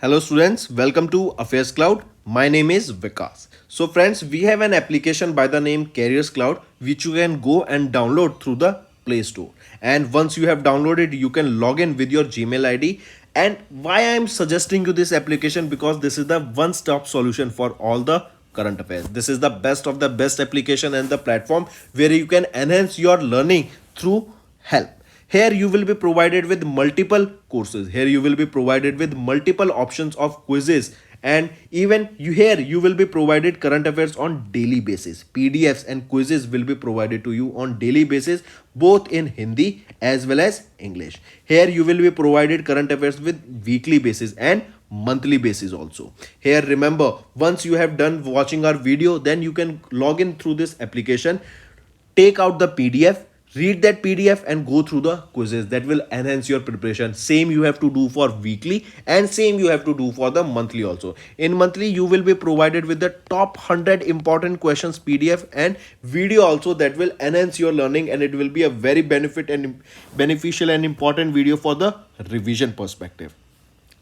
Hello students, welcome to Affairscloud. My name is Vikas. So friends, we have an application by the name Careers Cloud which you can go and download through the Play Store. And once you have downloaded, you can log in with your Gmail ID. And why I am suggesting you this application, because this is the one-stop solution for all the current affairs. This is the best of the best application and the platform where you can enhance your learning through help. Here you will be provided with multiple courses. Here you will be provided with multiple options of quizzes, and even you will be provided current affairs on daily basis. PDFs and quizzes will be provided to you on daily basis, both in Hindi as well as English. Here you will be provided current affairs with weekly basis and monthly basis also. Here remember, once you have done watching our video, then you can log in through this application, take out the PDF, read that PDF and go through the quizzes. That will enhance your preparation. Same you have to do for weekly and same you have to do for the monthly also. In monthly you will be provided with the top 100 important questions PDF and video also, that will enhance your learning, and it will be a very beneficial and important video for the revision perspective.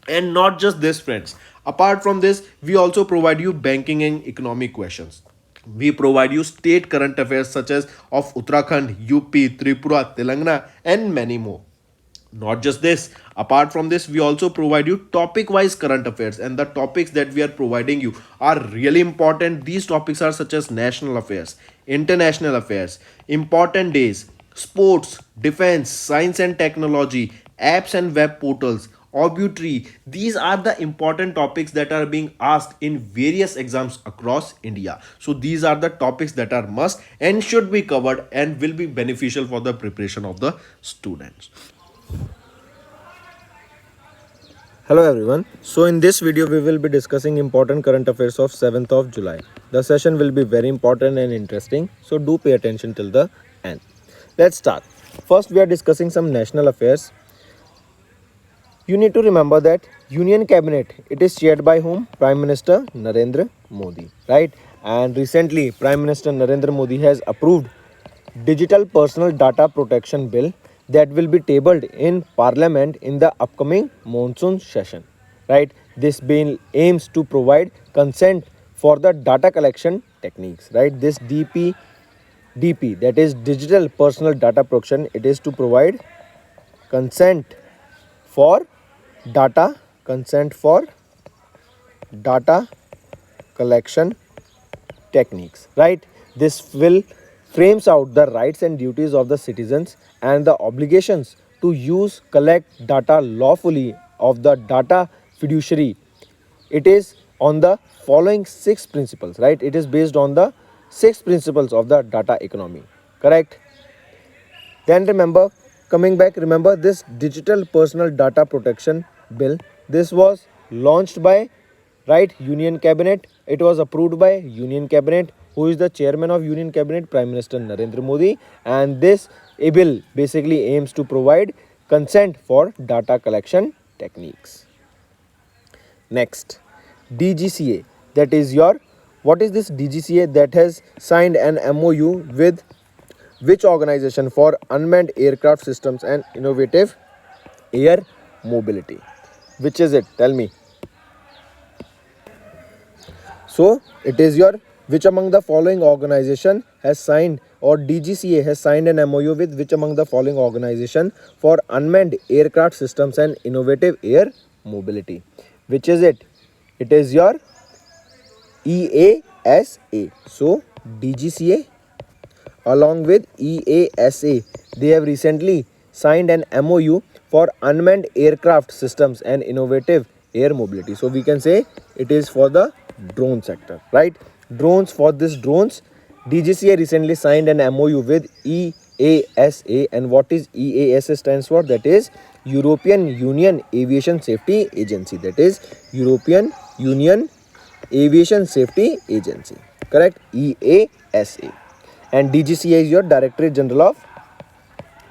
And not just this friends, apart from this we also provide you banking and economic questions. We provide you state current affairs such as of Uttarakhand, UP, Tripura, Telangana and many more. Not just this, apart from this we also provide you topic wise current affairs, and the topics that we are providing you are really important. These topics are such as national affairs, international affairs, important days, sports, defense, science and technology, apps and web portals, obituary. These are the important topics that are being asked in various exams across India. So these are the topics that are must and should be covered and will be beneficial for the preparation of the students. Hello everyone. So in this video we will be discussing important current affairs of 7th of July. The session will be very important and interesting, so do pay attention till the end. Let's start. First we are discussing some national affairs. You need to remember that Union Cabinet, it is chaired by whom? Prime Minister Narendra Modi, right? And recently Prime Minister Narendra Modi has approved Digital Personal Data Protection Bill that will be tabled in Parliament in the upcoming monsoon session, right? This bill aims to provide consent for the data collection techniques, right? This DP, that is Digital Personal Data Protection, it is to provide consent for data collection techniques, right? This will frames out the rights and duties of the citizens and the obligations to collect data lawfully of the data fiduciary. It is on the following 6 principles, right? It is based on the 6 principles of the data economy, correct? Then remember this Digital Personal Data Protection Bill, this was launched by, right, Union Cabinet. It was approved by Union Cabinet. Who is the chairman of Union Cabinet? Prime Minister Narendra Modi. And this bill basically aims to provide consent for data collection techniques. Next, DGCA, that is what is this DGCA? That has signed an MOU with which organization? For unmanned aircraft systems and innovative air mobility. Which is it? Tell me. So it is which among the following organization has signed, or DGCA has signed an MOU with which among the following organization for unmanned aircraft systems and innovative air mobility? Which is it? It is EASA. So DGCA along with EASA, they have recently signed an MOU for unmanned aircraft systems and innovative air mobility. So we can say it is for the drone sector, right? Drones, for this drones, DGCA recently signed an MOU with EASA. And what is EASA stands for? That is European Union Aviation Safety Agency. That is European Union Aviation Safety Agency, correct? EASA. And DGCA is your Directorate General of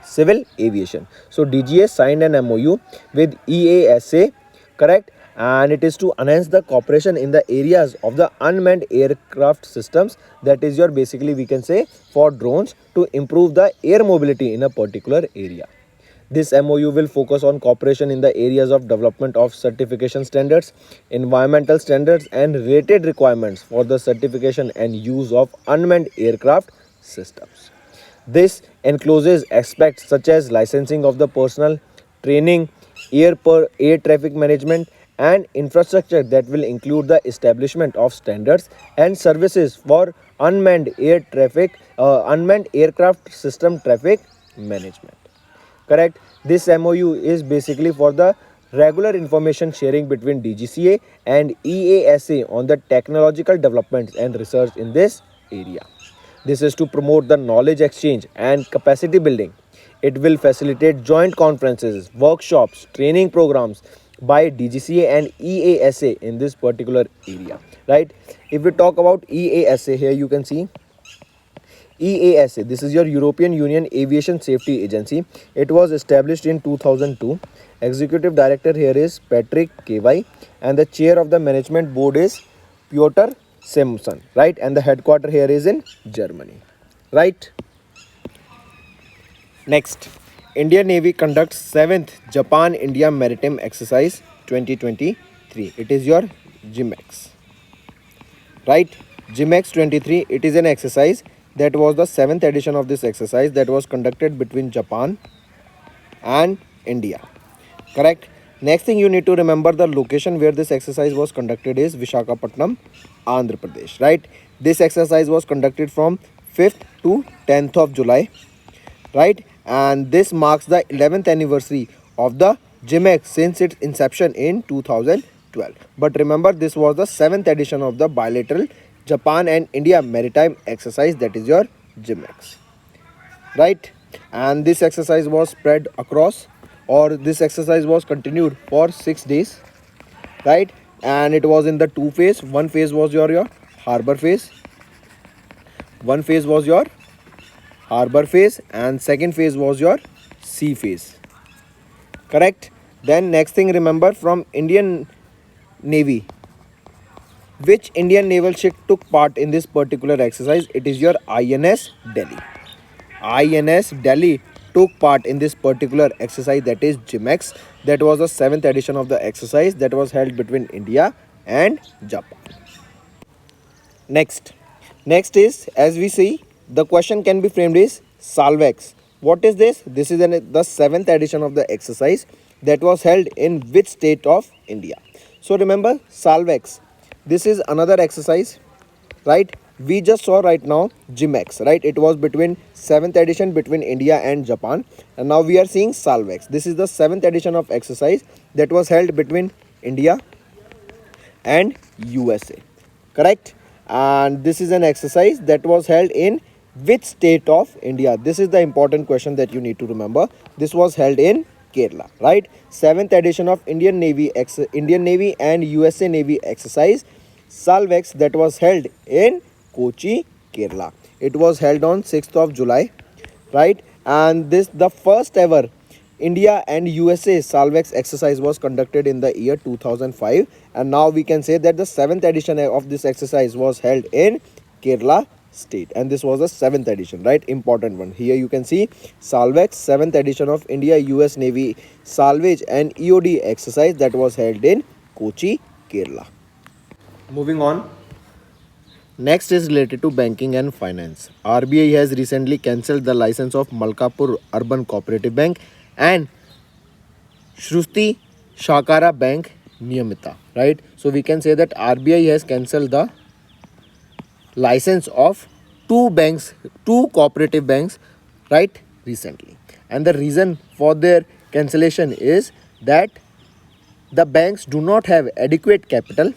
Civil Aviation. So DGA signed an MOU with EASA, correct? And it is to enhance the cooperation in the areas of the unmanned aircraft systems, that is basically we can say for drones, to improve the air mobility in a particular area. This MOU will focus on cooperation in the areas of development of certification standards, environmental standards, and related requirements for the certification and use of unmanned aircraft systems. This encloses aspects such as licensing of the personnel, training, air traffic management, and infrastructure that will include the establishment of standards and services for unmanned aircraft system traffic management. Correct? This MOU is basically for the regular information sharing between DGCA and EASA on the technological developments and research in this area. This is to promote the knowledge exchange and capacity building. It will facilitate joint conferences, workshops, training programs by DGCA and EASA in this particular area. Right? If we talk about EASA, here you can see EASA, this is your European Union Aviation Safety Agency. It was established in 2002. Executive Director here is Patrick KY, and the Chair of the Management Board is Piotr Simpson, right? And the headquarter here is in Germany, right? Next, Indian Navy conducts 7th Japan-India Maritime Exercise 2023. It is your GMEX, right? GMEX 23, it is an exercise that was the 7th edition of this exercise that was conducted between Japan and India. Correct? Next thing you need to remember, the location where this exercise was conducted is Visakhapatnam, Andhra Pradesh. Right? This exercise was conducted from 5th to 10th of July. Right? And this marks the 11th anniversary of the GMEX since its inception in 2012. But remember, this was the 7th edition of the bilateral Japan and India maritime exercise, that is your GMEX. Right? And this exercise was spread across, or this exercise was continued for 6 days. Right? And it was in the two phase. One phase was your harbor phase. One phase was your harbor phase, and second phase was your sea phase. Correct? Then next thing, remember, from Indian Navy, which Indian naval ship took part in this particular exercise? It is your INS Delhi. INS Delhi took part in this particular exercise, that is GMEX. That was the 7th edition of the exercise that was held between India and Japan. Next is, as we see, the question can be framed is salvex. What is this? This is the 7th edition of the exercise that was held in which state of India? So remember, salvex, this is another exercise, right? We just saw right now GMEX, right? It was between 7th edition between India and Japan, and now we are seeing salvex. This is the 7th edition of exercise that was held between India and USA. Correct? And this is an exercise that was held in which state of India? This is the important question that you need to remember. This was held in Kerala, right? 7th edition of Indian Navy and USA Navy exercise salvex that was held in Kochi, Kerala. It was held on 6th of July, right? And this the first ever India and USA salvex exercise was conducted in the year 2005, and now we can say that the 7th edition of this exercise was held in Kerala state, and this was the 7th edition, right? Important one. Here you can see salvex, 7th edition of India US Navy salvage and EOD exercise that was held in Kochi, Kerala. Moving on. Next is related to banking and finance. RBI has recently cancelled the license of Malkapur Urban Cooperative Bank and Shruti Shakara Bank Niyamita, right? So we can say that RBI has cancelled the license of two cooperative banks, right, recently. And the reason for their cancellation is that the banks do not have adequate capital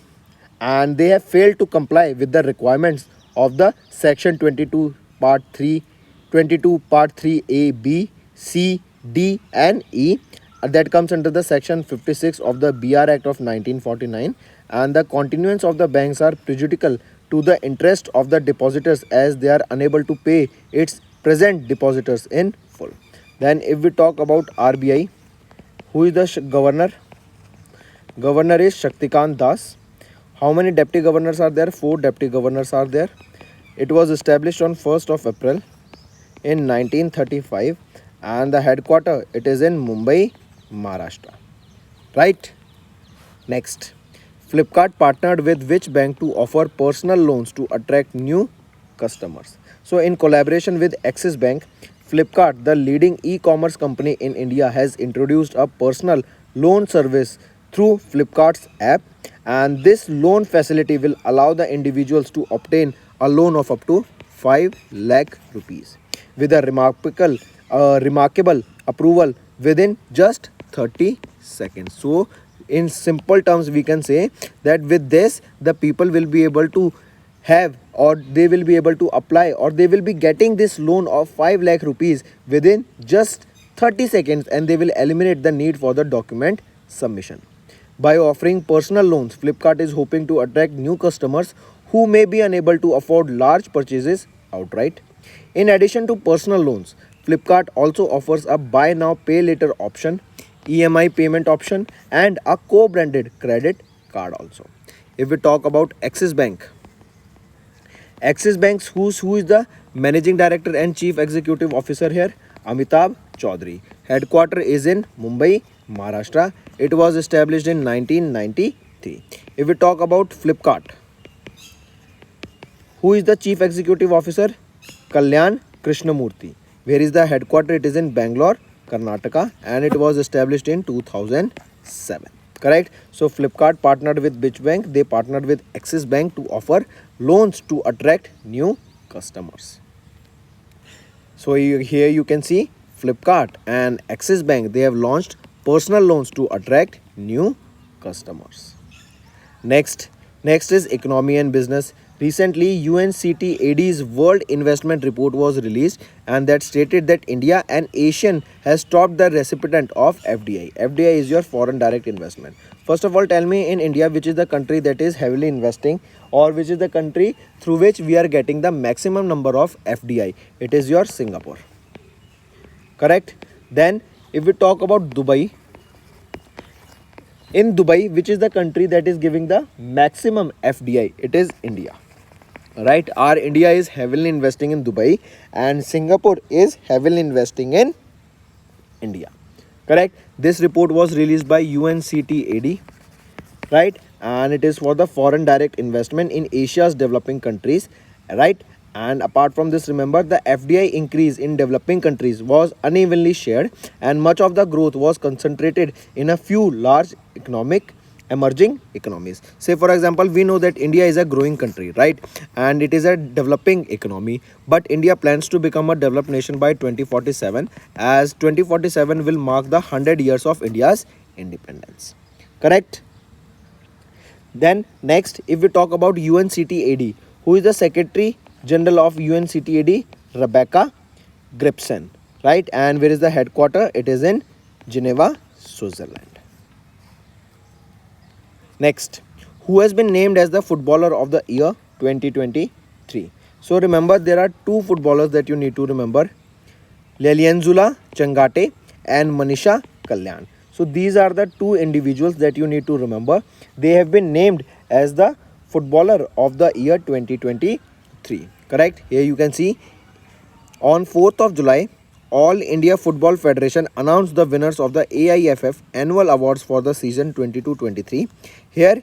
and they have failed to comply with the requirements of the section 22 part 3 A, B, C, D and E that comes under the section 56 of the BR Act of 1949, and the continuance of the banks are prejudicial to the interest of the depositors as they are unable to pay its present depositors in full. Then if we talk about RBI, who is the governor? Governor is Shaktikant Das. How many deputy governors are there? 4 deputy governors are there. It was established on 1st of April in 1935, and the headquarter it is in Mumbai, Maharashtra. Right? Next, Flipkart partnered with which bank to offer personal loans to attract new customers? So, in collaboration with Axis Bank, Flipkart, the leading e-commerce company in India, has introduced a personal loan service through Flipkart's app, and this loan facility will allow the individuals to obtain a loan of up to 5 lakh rupees with a remarkable approval within just 30 seconds. So in simple terms we can say that with this the people will be able to have, or they will be able to apply, or they will be getting this loan of 5 lakh rupees within just 30 seconds, and they will eliminate the need for the document submission. By offering personal loans, Flipkart is hoping to attract new customers who may be unable to afford large purchases outright. In addition to personal loans, Flipkart also offers a buy now pay later option, EMI payment option, and a co-branded credit card also. If we talk about Axis Bank, Axis Bank's who is the managing director and chief executive officer here? Amitabh Chaudhary. Headquarter is in Mumbai, Maharashtra. It was established in 1993. If we talk about Flipkart, who is the chief executive officer? Kalyan Krishnamurthy. Where is the headquarter? It is in Bangalore, Karnataka, and it was established in 2007. Correct? So Flipkart partnered with which bank? They partnered with Axis Bank to offer loans to attract new customers. So here you can see Flipkart and Axis Bank, they have launched personal loans to attract new customers. Next is economy and business. Recently, UNCTAD's World Investment Report was released, and that stated that India and Asian has topped the recipient of FDI. FDI is your foreign direct investment. First of all, tell me in India which is the country that is heavily investing, or which is the country through which we are getting the maximum number of FDI. It is your Singapore. Correct? Then if we talk about Dubai, in Dubai, which is the country that is giving the maximum FDI? It is India. Right? Our India is heavily investing in Dubai, and Singapore is heavily investing in India. Correct? This report was released by UNCTAD, right? And it is for the foreign direct investment in Asia's developing countries, right? And apart from this, remember, the FDI increase in developing countries was unevenly shared, and much of the growth was concentrated in a few large emerging economies. Say for example, we know that India is a growing country, right? And it is a developing economy, but India plans to become a developed nation by 2047, as 2047 will mark the 100 years of India's independence. Correct? Then next, if we talk about UNCTAD, who is the Secretary General of UNCTAD? Rebecca Gripson, right? And where is the headquarter? It is in Geneva, Switzerland. Next, who has been named as the Footballer of the Year 2023? So remember, there are two footballers that you need to remember: Lelianzula Changate and Manisha Kalyan. So these are the two individuals that you need to remember. They have been named as the Footballer of the Year 2023. Correct? Here you can see, on 4th of July, All India Football Federation announced the winners of the AIFF Annual Awards for the season 22-23. Here,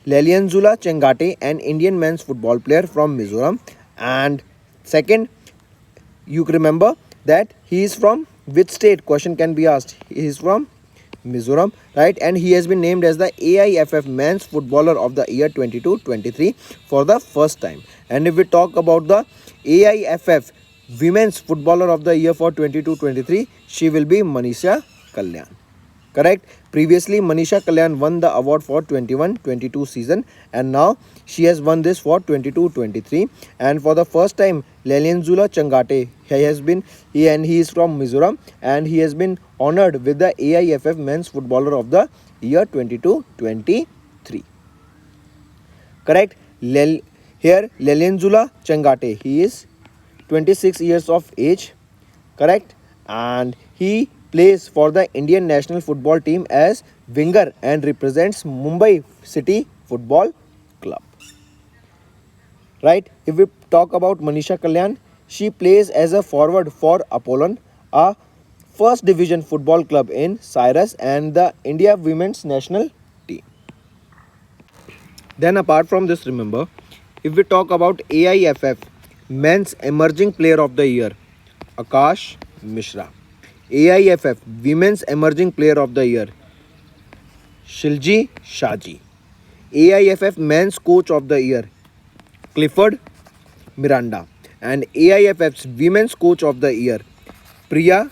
Lelianzula Chengate, an Indian men's football player from Mizoram, and second, you remember that he is from which state? Question can be asked. He is from Mizoram, right? And he has been named as the AIFF Men's Footballer of the Year 22-23 for the first time. And if we talk about the AIFF Women's Footballer of the Year for 22-23, she will be Manisha Kalyan. Correct? Previously, Manisha Kalyan won the award for 21-22 season, and now she has won this for 22-23. And for the first time, Lelianzula Changate, he is from Mizoram, and he has been honored with the AIFF Men's Footballer of the Year 22-23. Correct? Here, Lelianzula Changate, he is 26 years of age. Correct? And he plays for the Indian national football team as winger and represents Mumbai City Football Club. Right? If we talk about Manisha Kalyan, she plays as a forward for Apollon, a first division football club in Cyrus and the India women's national team. Then apart from this, remember, if we talk about AIFF Men's Emerging Player of the Year, Akash Mishra. AIFF Women's Emerging Player of the Year, Shilji Shaji. AIFF Men's Coach of the Year, Clifford Miranda. And AIFF's Women's Coach of the Year, Priya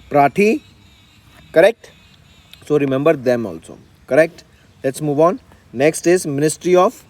Prathi. Correct? So remember them also. Correct? Let's move on. Next is Ministry of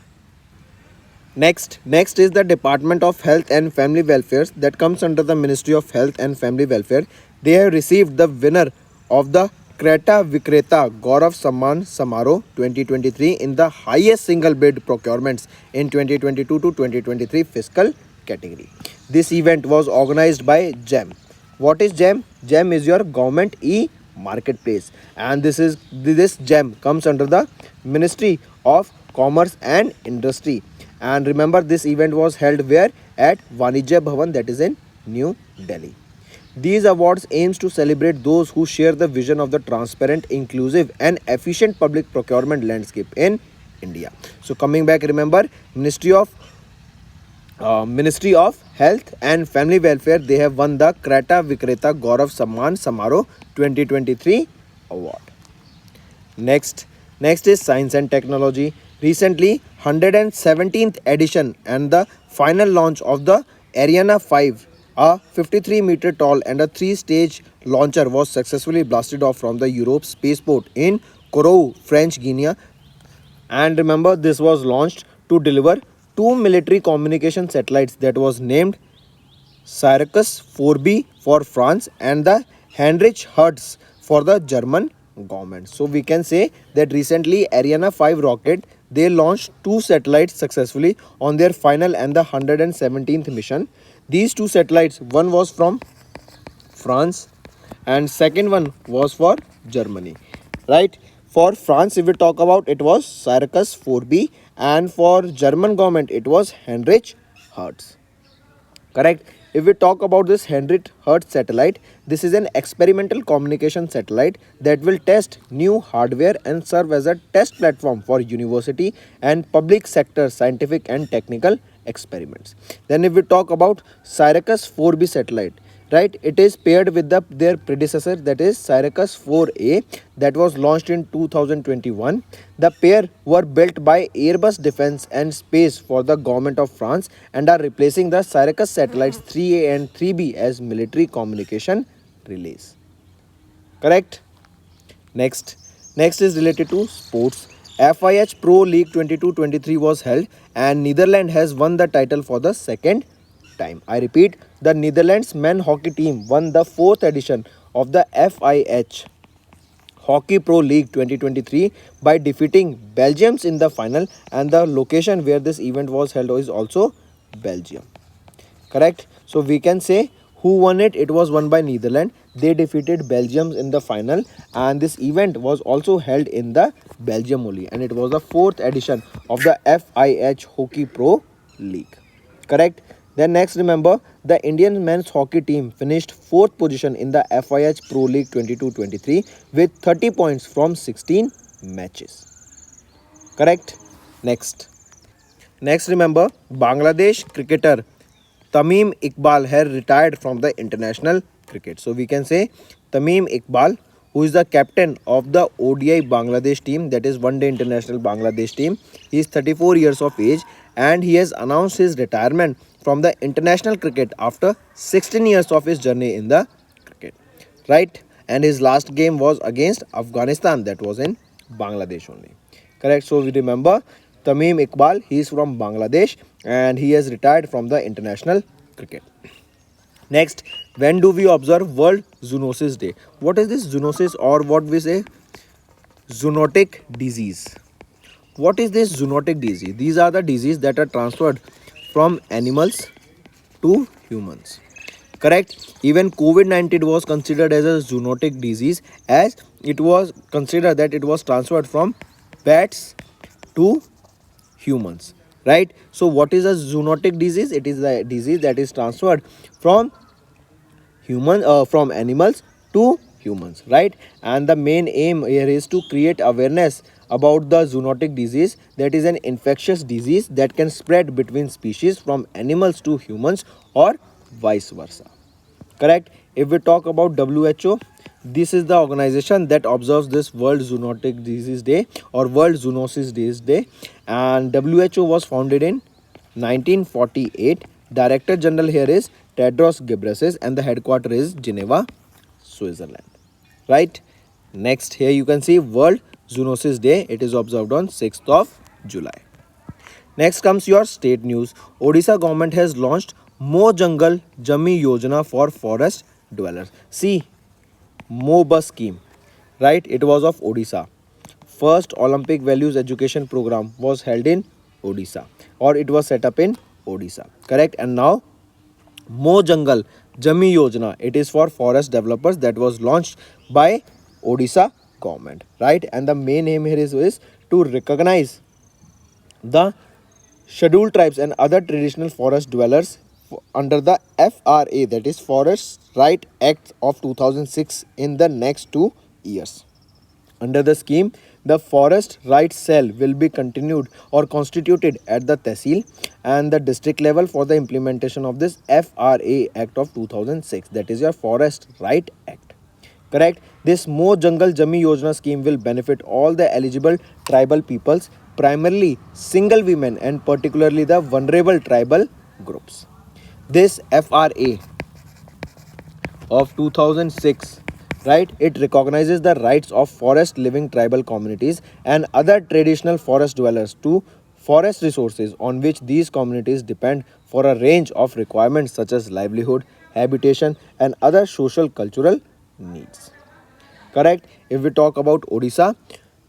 Next is the Department of Health and Family Welfare, that comes under the Ministry of Health and Family Welfare. They have received the winner of the Creta Vikreta Gaurav Samman Samaro 2023 in the highest single bid procurements in 2022 to 2023 fiscal category. This event was organized by GEM. What is GEM? GEM is your government e-marketplace, and this GEM comes under the Ministry of Commerce and Industry. And remember, this event was held where? At Vanijya Bhavan, that is in New Delhi. These awards aims to celebrate those who share the vision of the transparent, inclusive and efficient public procurement landscape in India. So coming back, remember, Ministry of Health and Family Welfare, they have won the Creta Vikreta Gaurav Samman Samaro 2023 award. Next is Science and Technology. Recently, 117th edition and the final launch of the Ariane 5, a 53-meter tall and a 3-stage launcher, was successfully blasted off from the Europe spaceport in Kourou, French Guiana. And remember, this was launched to deliver 2 military communication satellites that was named Syracuse 4B for France and the Heinrich Hertz for the German government. So we can say that recently Ariane 5 rocket, they launched 2 satellites successfully on their final and the 117th mission. These 2 satellites, one was from France and second one was for Germany, right? For France, if we talk about, it was Syracuse 4B, and for German government it was Heinrich Hertz. Correct? If we talk about this Heinrich Hertz satellite, this is an experimental communication satellite that will test new hardware and serve as a test platform for university and public sector scientific and technical experiments. Then if we talk about Syracuse 4B satellite, right, it is paired with their predecessor, that is Syracuse 4A, that was launched in 2021. The pair were built by Airbus Defence and Space for the government of France and are replacing the Syracuse satellites 3A and 3B as military communication relays. Correct? Next is related to sports. FIH Pro League 22-23 was held and Netherlands has won the title for the second time. I repeat, the Netherlands men hockey team won the 4th edition of the FIH Hockey Pro League 2023 by defeating Belgium in the final, and the location where this event was held is also Belgium. Correct? So we can say who won it. It was won by Netherlands. They defeated Belgium in the final, and this event was also held in the Belgium only, and it was the 4th edition of the FIH Hockey Pro League. Correct? Then next, remember, the Indian men's hockey team finished 4th position in the FIH Pro League 22-23 with 30 points from 16 matches. Correct? Next, remember, Bangladesh cricketer Tamim Iqbal has retired from the international cricket. So we can say Tamim Iqbal, who is the captain of the ODI Bangladesh team, that is One Day International Bangladesh team. He is 34 years of age and he has announced his retirement from the international cricket after 16 years of his journey in the cricket. Right? And his last game was against Afghanistan, that was in Bangladesh only. Correct? So we remember Tamim Iqbal, he is from Bangladesh and he has retired from the international cricket. Next, when do we observe World Zoonosis Day? What is this zoonosis, or what we say zoonotic disease? What is this zoonotic disease? These are the diseases that are transferred from animals to humans. Correct? Even COVID-19 was considered as a zoonotic disease, as it was considered that it was transferred from bats to humans. Right? So what is a zoonotic disease? It is a disease that is transferred from animals to humans, right? And the main aim here is to create awareness about the zoonotic disease, that is an infectious disease that can spread between species from animals to humans or vice versa. Correct? If we talk about WHO, this is the organization that observes this World Zoonotic Disease Day or World Zoonosis Days Day, and WHO was founded in 1948. Director General here is Tedros Ghebreyesus and the headquarters is Geneva, Switzerland. Right? Next, here you can see World Zoonosis Day. It is observed on 6th of July. Next comes your state news. Odisha government has launched Mo Jungle Jami Yojana for forest dwellers. See, Mo Bus scheme, right? It was of Odisha. First Olympic values education program was held in Odisha, or it was set up in Odisha. Correct? And now Mo Jungle Jami Yojana, it is for forest developers, that was launched by Odisha government, right? And the main aim here is to recognize the scheduled tribes and other traditional forest dwellers under the FRA, that is Forest Right Act of 2006, in the next 2 years. Under the scheme, the forest rights cell will be continued or constituted at the tehsil and the district level for the implementation of this FRA Act of 2006, that is your Forest Right Act. Correct? This Mo Jungle Jami Yojana scheme will benefit all the eligible tribal peoples, primarily single women and particularly the vulnerable tribal groups. This FRA of 2006, right, it recognizes the rights of forest living tribal communities and other traditional forest dwellers to forest resources on which these communities depend for a range of requirements such as livelihood, habitation and other social cultural needs. Correct? If we talk about Odisha,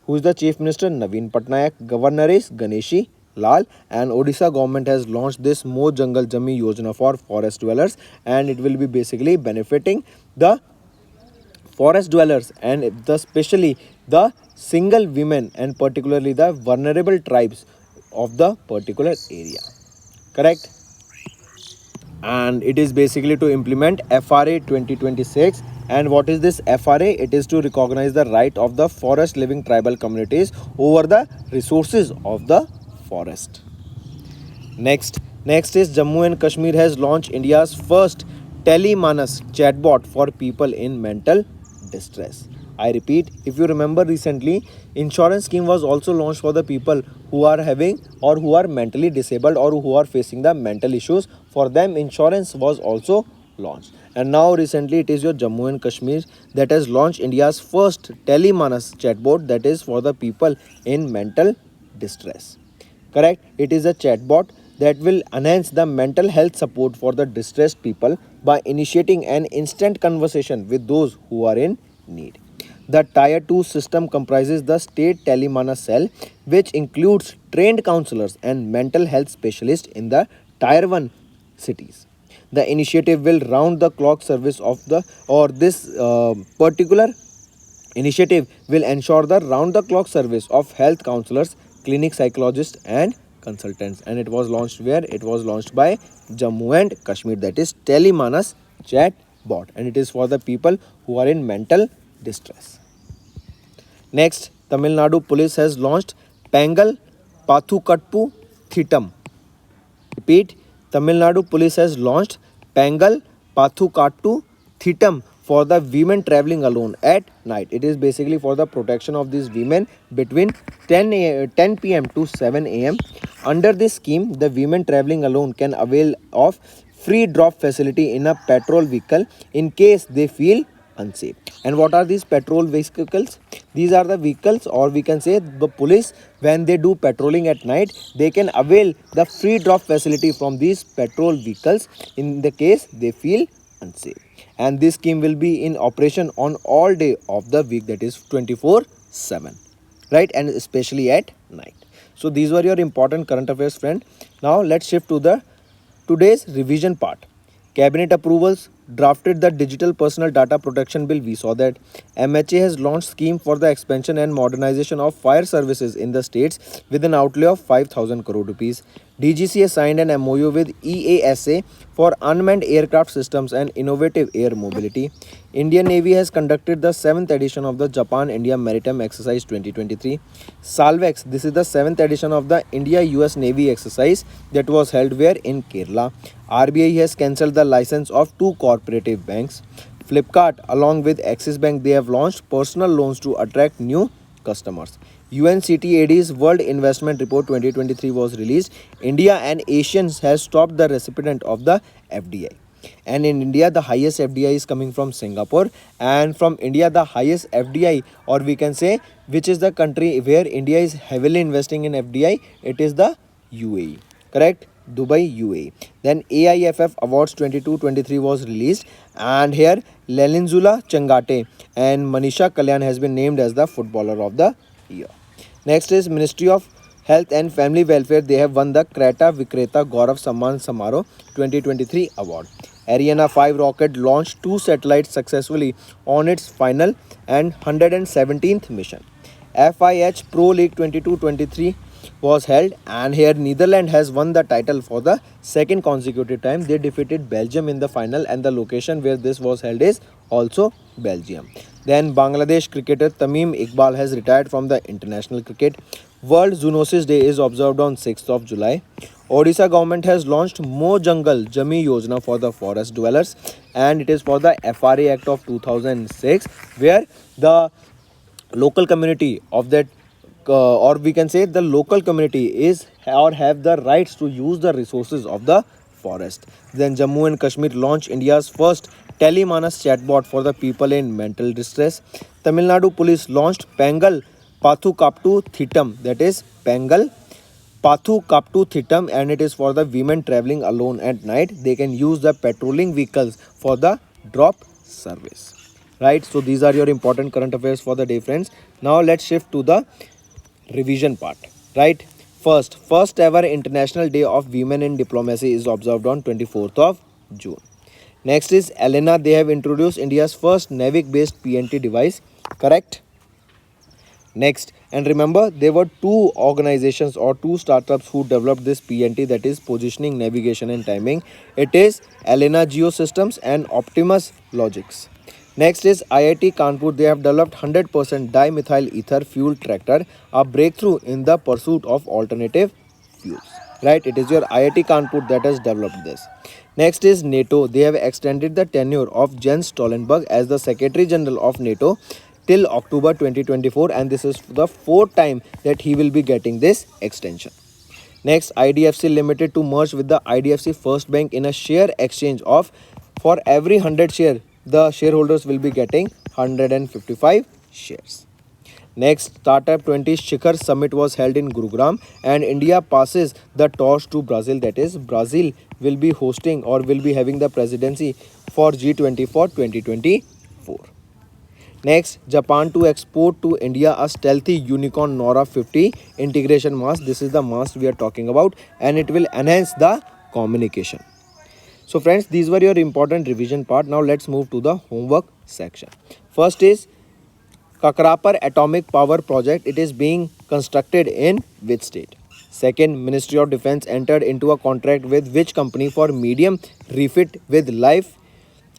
who is the Chief Minister? Naveen Patnaik. Governor is Ganeshi Lal, and Odisha government has launched this Mo Jungle Jami Yojana for forest dwellers, and it will be basically benefiting the forest dwellers and the especially the single women and particularly the vulnerable tribes of the particular area. Correct? And it is basically to implement FRA 2026. And what is this FRA? It is to recognize the right of the forest living tribal communities over the resources of the forest. Next is Jammu and Kashmir has launched India's first telemanas chatbot for people in mental distress. I repeat, if you remember recently, insurance scheme was also launched for the people who are having or who are mentally disabled or who are facing the mental issues. For them, insurance was also launched. And now recently it is your Jammu and Kashmir that has launched India's first telemanas chatbot, that is for the people in mental distress. Correct? It is a chatbot that will enhance the mental health support for the distressed people by initiating an instant conversation with those who are in need. The Tier 2 system comprises the State Telemana Cell, which includes trained counselors and mental health specialists in the Tier 1 cities. The initiative will round the clock service of the or this particular initiative will ensure the round the clock service of health counselors, clinic psychologists and consultants. And it was launched where? It was launched by Jammu and Kashmir, that is Telemanas chat bot, and it is for the people who are in mental distress. Next, Tamil Nadu police has launched Pangal Pathukatpu Thitam. Repeat, Tamil Nadu police has launched Pangal Pathukattu Thitam for the women traveling alone at night. It is basically for the protection of these women between 10 p.m. to 7 a.m. Under this scheme, the women traveling alone can avail of free drop facility in a petrol vehicle in case they feel unsafe. And what are these petrol vehicles? These are the vehicles, or we can say the police, when they do patrolling at night, they can avail the free drop facility from these petrol vehicles in the case they feel unsafe. And this scheme will be in operation on all day of the week, that is 24/7, right? And especially at night. So these were your important current affairs, friend. Now let's shift to the today's revision part. Cabinet approvals drafted the Digital Personal Data Protection Bill. We saw that MHA has launched scheme for the expansion and modernization of fire services in the states with an outlay of 5,000 crore rupees. DGCA signed an MOU with EASA for unmanned aircraft systems and innovative air mobility. Indian Navy has conducted the 7th edition of the Japan-India Maritime Exercise 2023. Salvex, this is the 7th edition of the India-US Navy exercise that was held where in Kerala. RBI has cancelled the license of 2 cooperative banks. Flipkart, along with Axis Bank, they have launched personal loans to attract new customers. UNCTAD's World Investment Report 2023 was released. India and Asians has stopped the recipient of the FDI. And in India, the highest FDI is coming from Singapore. And from India, the highest FDI, or we can say, which is the country where India is heavily investing in FDI, it is the UAE. Correct? Dubai, UAE. Then AIFF Awards 22-23 was released, and here Lelinzula Changate and Manisha Kalyan has been named as the Footballer of the Year. Next is Ministry of Health and Family Welfare. They have won the Kreta Vikreta Gaurav Samman Samaro 2023 award. Ariana 5 rocket launched 2 satellites successfully on its final and 117th mission. FIH Pro League 22-23 was held, and here Netherlands has won the title for the second consecutive time. They defeated Belgium in the final, and the location where this was held is also Belgium. Then Bangladesh cricketer Tamim Iqbal has retired from the international cricket. World Zoonosis Day is observed on 6th of July. Odisha government has launched Mo Jangal Jami Yojana for the forest dwellers, and it is for the FRA Act of 2006, where the local community of that or we can say the local community is or have the rights to use the resources of the forest. Then Jammu and Kashmir launched India's first telemanas chatbot for the people in mental distress. Tamil Nadu police launched Pangal Pathu Kaptu Thitam, that is Pangal Pathu Kaptu Thitam, and it is for the women traveling alone at night. They can use the patrolling vehicles for the drop service. Right, so these are your important current affairs for the day, friends. Now let's shift to the revision part. Right, first ever International Day of Women in Diplomacy is observed on 24th of June. Next is Elena. They have introduced India's first NAVIC based PNT device. Correct. Next, and remember, there were 2 organizations or 2 startups who developed this PNT, that is positioning, navigation and timing. It is Elena Geosystems and Optimus Logics. Next is IIT Kanpur. They have developed 100% dimethyl ether fuel tractor, a breakthrough in the pursuit of alternative fuels. Right, it is your IIT Kanpur that has developed this. Next is NATO. They have extended the tenure of Jens Stoltenberg as the Secretary General of NATO till October 2024, and this is the 4th time that he will be getting this extension. Next, IDFC Limited to merge with the IDFC First Bank in a share exchange of, for every 100 share, the shareholders will be getting 155 shares. Next, Startup 20 Shikhar Summit was held in Gurugram, and India passes the torch to Brazil, that is Brazil will be hosting or will be having the presidency for G20 for 2024. Next, Japan to export to India a stealthy Unicorn Nora 50 integration mask. This is the mask we are talking about, and it will enhance the communication. So friends, these were your important revision part. Now let's move to the homework section. First is Kakrapar Atomic Power Project. It is being constructed in which state? Second, Ministry of Defence entered into a contract with which company for medium refit with life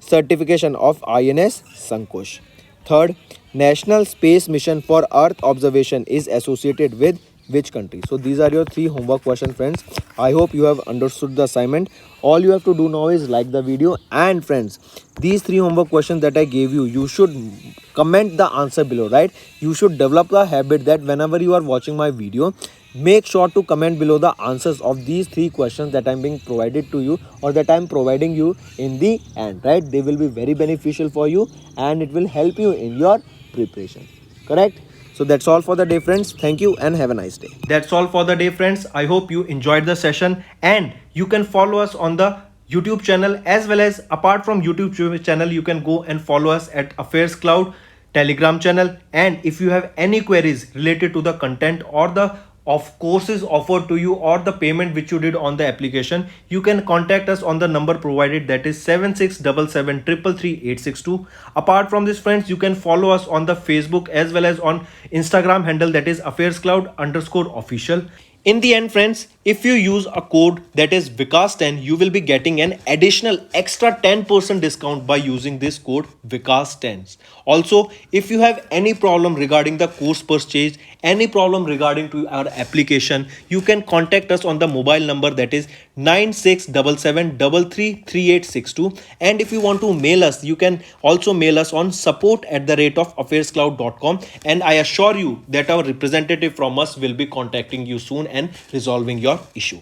certification of INS Sankosh? Third, National Space Mission for Earth Observation is associated with which country? So these are your 3 homework questions, friends. I hope you have understood the assignment. All you have to do now is like the video, and friends, these 3 homework questions that I gave you, you should comment the answer below, right? You should develop the habit that whenever you are watching my video, make sure to comment below the answers of these 3 questions that I'm being provided to you, or that I'm providing you in the end, right? They will be very beneficial for you, and it will help you in your preparation. Correct? So that's all for the day, friends. Thank you and have a nice day. That's all for the day, friends. I hope you enjoyed the session, and you can follow us on the YouTube channel, as well as apart from YouTube channel, you can go and follow us at Affairscloud Telegram channel. And if you have any queries related to the content or the of courses offered to you or the payment which you did on the application, you can contact us on the number provided, that is 7677333862. Apart from this friends, you can follow us on the Facebook as well as on Instagram handle, that is Affairscloud_official. In the end friends, if you use a code that is Vikas10, you will be getting an additional extra 10% discount by using this code Vikas10. Also, if you have any problem regarding the course purchase, any problem regarding to our application, you can contact us on the mobile number, that is 9677333862. And if you want to mail us, you can also mail us on support@affairscloud.com, and I assure you that our representative from us will be contacting you soon and resolving your issue.